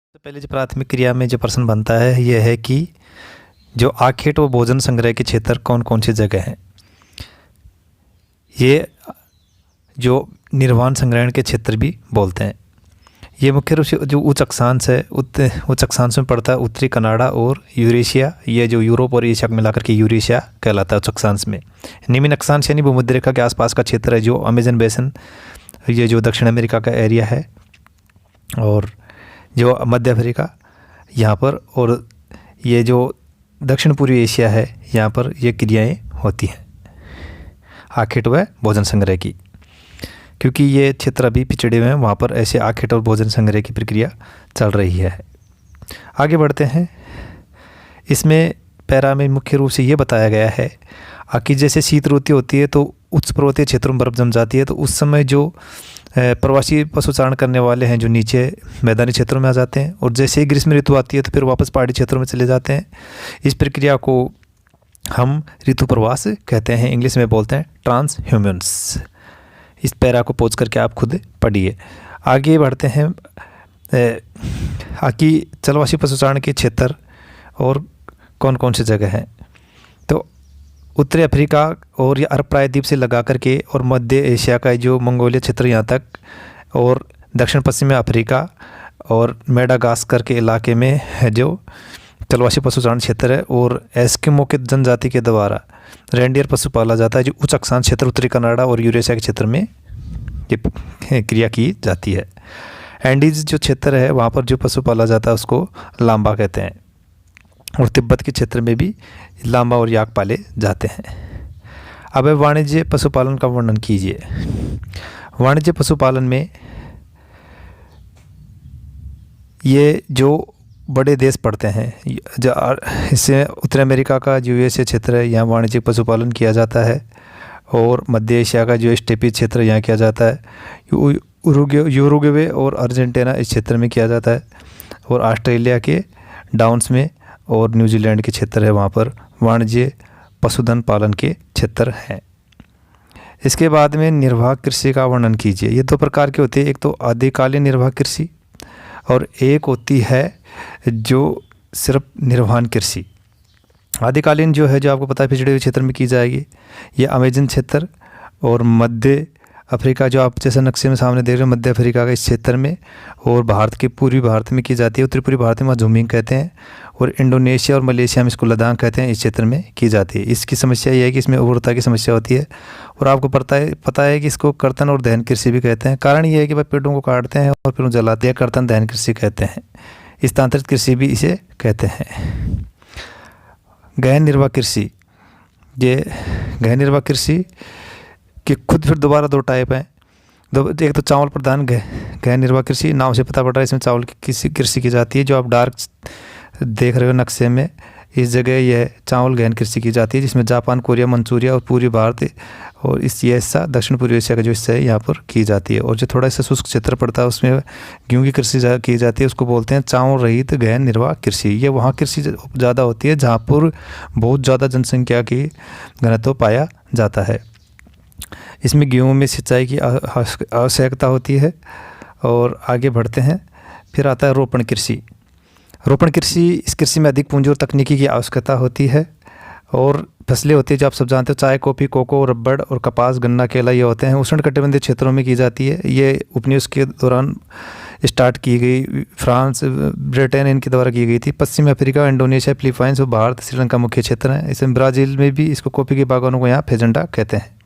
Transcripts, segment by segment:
सबसे पहले जो प्राथमिक क्रिया में जो प्रश्न बनता है यह है कि जो आखेट व भोजन संग्रह के क्षेत्र कौन कौन सी जगह हैं। ये जो निर्वाण संग्रहण के क्षेत्र भी बोलते हैं। ये मुख्य रूप से जो उच्च अक्षांश है उच्च अक्षांश में पड़ता है उत्तरी कनाडा और यूरेशिया। ये जो यूरोप और एशिया को मिलाकर के यूरेशिया कहलाता है उच्च अक्षांश में। निम्न अक्षांश यानी भूमध्य रेखा के आसपास का क्षेत्र है जो अमेजन बेसिन, ये जो दक्षिण अमेरिका का एरिया है, और जो मध्य अफ्रीका यहाँ पर, और ये जो दक्षिण पूर्वी एशिया है यहाँ पर ये क्रियाएं होती हैं आखेट व भोजन संग्रह की। क्योंकि ये क्षेत्र अभी पिछड़े हुए हैं, वहाँ पर ऐसे आखेट और भोजन संग्रह की प्रक्रिया चल रही है। आगे बढ़ते हैं। इसमें पैरा में मुख्य रूप से ये बताया गया है कि जैसे शीत ऋतु होती है तो उच्च पर्वतीय क्षेत्रों में बर्फ़ जम जाती है, तो उस समय जो प्रवासी पशुचारण करने वाले हैं जो नीचे मैदानी क्षेत्रों में आ जाते हैं, और जैसे ही ग्रीष्म ऋतु आती है तो फिर वापस पहाड़ी क्षेत्रों में चले जाते हैं। इस प्रक्रिया को हम ऋतु प्रवास कहते हैं, इंग्लिश में बोलते हैं ट्रांस ह्यूमन्स। इस पैरा को पोंछ करके आप खुद पढ़िए। आगे बढ़ते हैं कि जलवासी पशुचारण के क्षेत्र और कौन कौन सी जगह हैं। तो उत्तरी अफ्रीका और ये अरब प्रायद्वीप से लगा करके और मध्य एशिया का जो मंगोलिया क्षेत्र यहाँ तक, और दक्षिण पश्चिमी अफ्रीका और मेडागास्कर के इलाके में है जो जलवासी पशुचारण क्षेत्र है। और एस्किमो के जनजाति के द्वारा रेंडियर पशु पाला जाता है जो उच्च अक्षांश क्षेत्र उत्तरी कनाडा और यूरेशिया के क्षेत्र में ये क्रिया की जाती है। एंडीज जो क्षेत्र है वहाँ पर जो पशु पाला जाता है उसको लांबा कहते हैं, और तिब्बत के क्षेत्र में भी लांबा और याक पाले जाते हैं। अब वाणिज्य पशुपालन का वर्णन कीजिए। वाणिज्य पशुपालन में ये जो बड़े देश पड़ते हैं, जो इससे उत्तरी अमेरिका का जो यूएसए क्षेत्र है यहाँ वाणिज्यिक पशुपालन किया जाता है, और मध्य एशिया का जो स्टेपी क्षेत्र यहाँ किया जाता है, यूरुग्वे और अर्जेंटीना इस क्षेत्र में किया जाता है, और ऑस्ट्रेलिया के डाउन्स में और न्यूजीलैंड के क्षेत्र है वहाँ पर वाणिज्य पशुधन पालन के क्षेत्र हैं। इसके बाद में निर्वाह कृषि का वर्णन कीजिए। ये दो प्रकार की होती है, एक तो आदिकालीन निर्वाह कृषि और एक होती है जो सिर्फ निर्वहन कृषि। आदिकालीन जो है जो आपको पता है पिछड़े हुए क्षेत्र में की जाएगी, ये अमेजन क्षेत्र और मध्य अफ्रीका जो आप जैसे नक्शे में सामने देख रहे हो मध्य अफ्रीका का इस क्षेत्र में, और भारत के पूर्वी भारत में की जाती है। उत्तरी पूर्वी भारत में झूमिंग कहते हैं, और इंडोनेशिया और मलेशिया में इसको लद्दाख कहते हैं, इस क्षेत्र में की जाती है। इसकी समस्या यह है कि इसमें उर्वरता की समस्या होती है, और आपको पता है कि इसको कर्तन और दहन कृषि भी कहते हैं। कारण ये है कि वह पेड़ों को काटते हैं और फिर उन्हें जलाते हैं, कर्तन दहन कृषि कहते हैं। स्थानांतरित कृषि भी इसे कहते हैं। गहन निर्वाह कृषि, ये गहन निर्वाह कृषि कि खुद फिर दोबारा दो टाइप हैं। एक तो चावल प्रधान गहन निर्वाह कृषि, नाम से पता पड़ रहा है इसमें चावल की कृषि की जाती है। जो आप डार्क देख रहे हो नक्शे में, इस जगह यह चावल गहन कृषि की जाती है, जिसमें जापान, कोरिया, मंचूरिया और पूर्वी भारत और इस ये हिस्सा दक्षिण पूर्वी एशिया का जो हिस्सा है यहाँ पर की जाती है। और जो थोड़ा सा शुष्क क्षेत्र पड़ता है उसमें गेहूँ की कृषि की जाती है, उसको बोलते हैं चावल रहित गहन निर्वाह कृषि। ये वहाँ कृषि ज़्यादा होती है जहाँ पर बहुत ज़्यादा जनसंख्या की घनत्व पाया जाता है। इसमें गेहूँ में सिंचाई की आवश्यकता होती है। और आगे बढ़ते हैं। फिर आता है रोपण कृषि। रोपण कृषि, इस कृषि में अधिक पूंजी और तकनीकी की आवश्यकता होती है, और फसलें होती है जो आप सब जानते हो चाय, कॉफ़ी, कोको, रबड़ और कपास, गन्ना, केला ये होते हैं। उष्णकटिबंधीय क्षेत्रों में की जाती है। ये उपनिवेश के दौरान स्टार्ट की गई, फ्रांस, ब्रिटेन इनके द्वारा की गई थी। पश्चिमी अफ्रीका, इंडोनेशिया, फिलीपाइंस और भारत, श्रीलंका मुख्य क्षेत्र हैं। इसमें ब्राज़ील में भी इसको कॉफ़ी के बागानों को यहाँ फेजेंडा कहते हैं।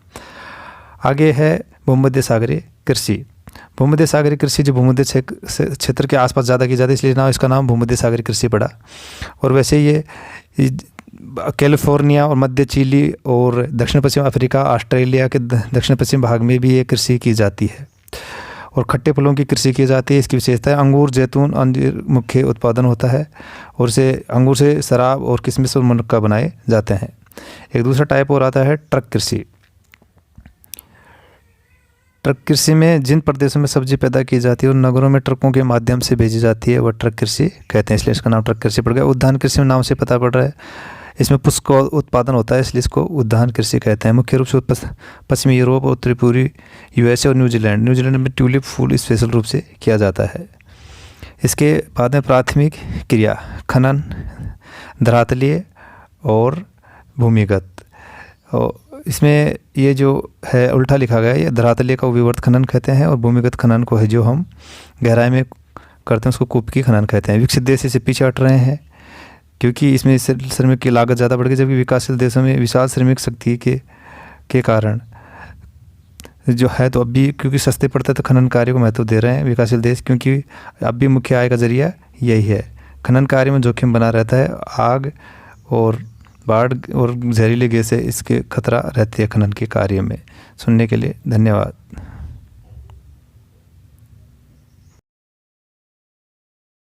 आगे है भूमध्य सागरीय कृषि। भूमध्य सागरीय कृषि जो भूमध्य क्षेत्र के आसपास ज़्यादा की जाती है, इसलिए इसका नाम भूमध्य सागरीय कृषि पड़ा। और वैसे ये कैलिफोर्निया और मध्य चिली और दक्षिण पश्चिम अफ्रीका, ऑस्ट्रेलिया के दक्षिण पश्चिम भाग में भी ये कृषि की जाती है। और खट्टे फलों की कृषि की जाती है। इसकी विशेषता है अंगूर, जैतून, अंजीर मुख्य उत्पादन होता है, और से अंगूर से शराब और किशमिश और मुनक्का बनाए जाते हैं। एक दूसरा टाइप और आता है ट्रक कृषि। ट्रक कृषि में जिन प्रदेशों में सब्जी पैदा की जाती है और नगरों में ट्रकों के माध्यम से भेजी जाती है वह ट्रक कृषि कहते हैं, इसलिए इसका नाम ट्रक कृषि पड़ गया। उद्यान कृषि में नाम से पता पड़ रहा है, इसमें पुष्प का उत्पादन होता है, इसलिए इसको उद्यान कृषि कहते हैं। मुख्य रूप से पश्चिमी यूरोप और उत्तरी पूर्वी यूएसए और न्यूजीलैंड में ट्यूलिप फूल स्पेशल रूप से किया जाता है। इसके बाद में प्राथमिक क्रिया खनन, धरातलीय और भूमिगत। और इसमें ये जो है उल्टा लिखा गया है, ये धरातलीय का विवर्त खनन कहते हैं और भूमिगत खनन को है जो हम गहराई में करते हैं उसको कूपकी खनन कहते हैं। विकसित देश इसे पीछे हट रहे हैं क्योंकि इसमें श्रमिक की लागत ज़्यादा बढ़ गई, जबकि विकासशील देशों में विशाल श्रमिक शक्ति के कारण जो है तो अब भी क्योंकि सस्ते पड़ते हैं तो खनन कार्य को महत्व दे रहे हैं विकासशील देश, क्योंकि अब भी मुख्य आय का जरिया यही है। खनन कार्य में जोखिम बना रहता है, आग और बाढ़ और जहरीले गैस से इसके खतरा रहती है खनन के कार्य में। सुनने के लिए धन्यवाद।